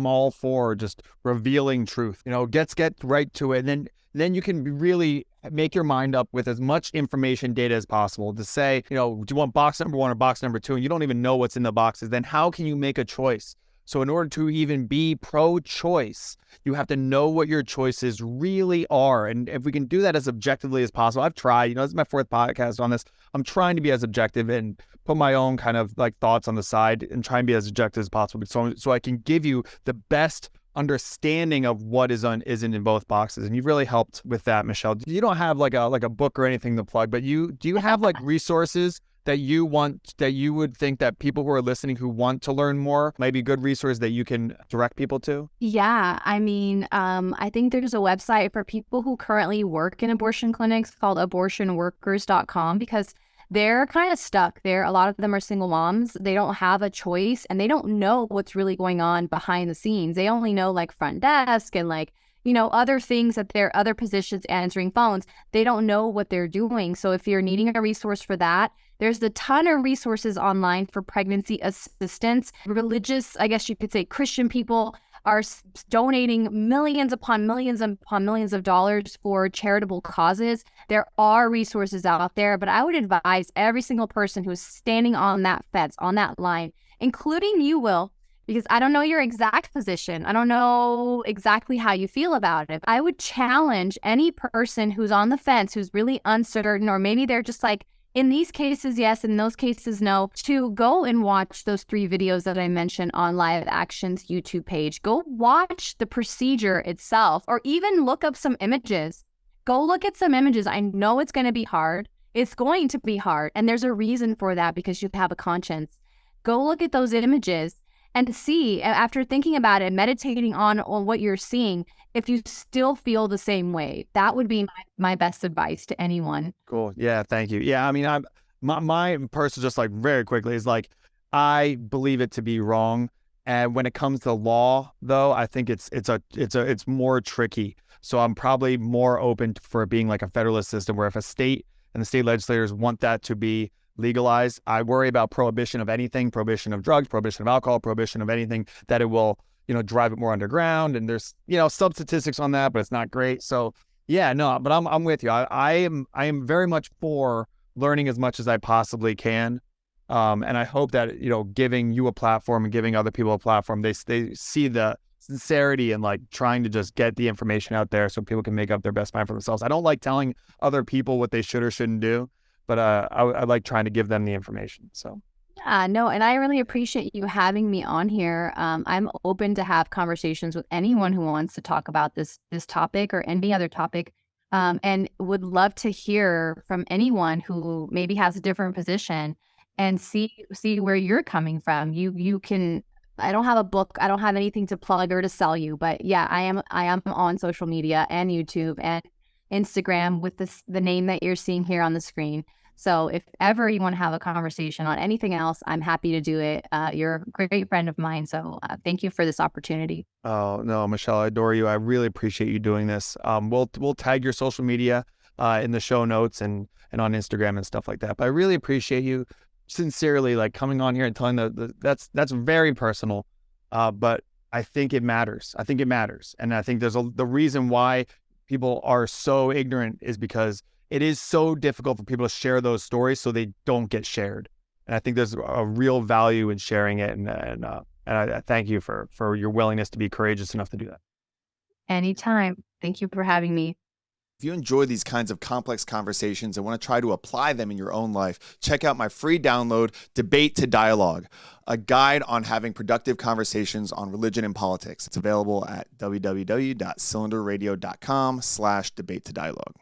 all for just revealing truth. Get right to it, and then you can really make your mind up with as much information, data as possible to say, do you want box number 1 or box number 2, and you don't even know what's in the boxes. Then how can you make a choice? So in order to even be pro-choice, you have to know what your choices really are. And if we can do that as objectively as possible, I've tried, this is my 4th podcast on this. I'm trying to be as objective and put my own kind of like thoughts on the side and try and be as objective as possible. So I can give you the best understanding of what isn't in both boxes. And you've really helped with that, Michelle. You don't have like a book or anything to plug, but do you have like resources that you would think that people who are listening who want to learn more, maybe good resource that you can direct people to? Yeah, I mean, I think there's a website for people who currently work in abortion clinics called abortionworkers.com, because they're kind of stuck there. A lot of them are single moms. They don't have a choice, and they don't know what's really going on behind the scenes. They only know like front desk and like, other things, that they're other positions answering phones. They don't know what they're doing. So if you're needing a resource for that, there's a ton of resources online for pregnancy assistance. Religious, I guess you could say, Christian people are donating millions upon millions upon millions of dollars for charitable causes. There are resources out there, but I would advise every single person who's standing on that fence, on that line, including you, Will, because I don't know your exact position. I don't know exactly how you feel about it. I would challenge any person who's on the fence, who's really uncertain, or maybe they're just like, in these cases, yes, in those cases, no, to go and watch those 3 videos that I mentioned on Live Action's YouTube page. Go watch the procedure itself, or even look up some images. Go look at some images. I know it's going to be hard. It's going to be hard. And there's a reason for that, because you have a conscience. Go look at those images and see, after thinking about it, meditating on what you're seeing, if you still feel the same way. That would be my best advice to anyone. Cool. Yeah, thank you. Yeah, I mean, my personal, just like very quickly, is like, I believe it to be wrong. And when it comes to law, though, I think it's more tricky. So I'm probably more open for it being like a federalist system, where if a state and the state legislators want that to be legalized, I worry about prohibition of anything, prohibition of drugs, prohibition of alcohol, prohibition of anything, that it will, drive it more underground. And there's, some statistics on that, but it's not great. So yeah, no, but I'm with you. I am very much for learning as much as I possibly can. And I hope that, giving you a platform and giving other people a platform, they see the sincerity and like trying to just get the information out there so people can make up their best mind for themselves. I don't like telling other people what they should or shouldn't do, but I like trying to give them the information. So. Yeah, no, and I really appreciate you having me on here. I'm open to have conversations with anyone who wants to talk about this topic or any other topic, and would love to hear from anyone who maybe has a different position and see where you're coming from. You can. I don't have a book. I don't have anything to plug or to sell you, but yeah, I am on social media and YouTube and Instagram with the name that you're seeing here on the screen. So if ever you want to have a conversation on anything else, I'm happy to do it. You're a great friend of mine. So thank you for this opportunity. Oh, no, Michelle, I adore you. I really appreciate you doing this. We'll tag your social media in the show notes and on Instagram and stuff like that. But I really appreciate you sincerely, like coming on here and telling that's very personal. But I think it matters. I think it matters. And I think the reason why people are so ignorant is because it is so difficult for people to share those stories so they don't get shared. And I think there's a real value in sharing it. And I thank you for your willingness to be courageous enough to do that. Anytime. Thank you for having me. If you enjoy these kinds of complex conversations and want to try to apply them in your own life, check out my free download, Debate to Dialogue, a guide on having productive conversations on religion and politics. It's available at www.cylinderradio.com/debate to dialogue.